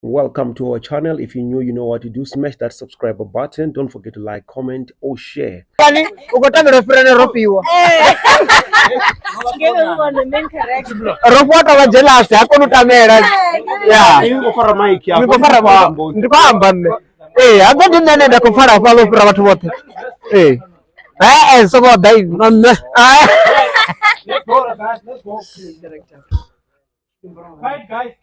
Welcome to our channel. If you're new, you know what to do. Smash that subscribe button. Don't forget to like, comment, or share. Right, guys.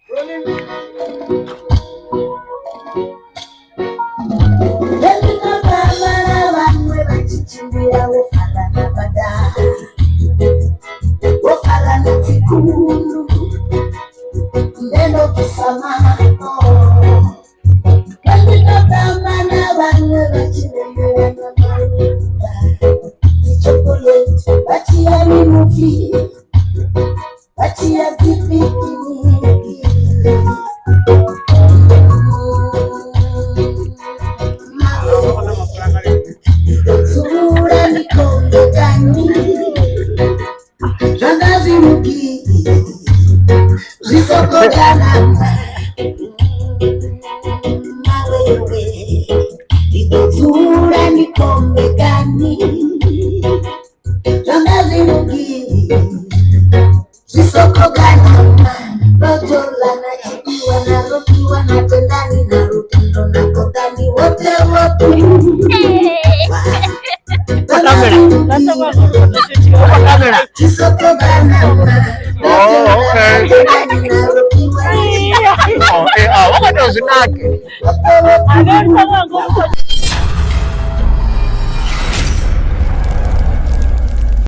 Oh, okay.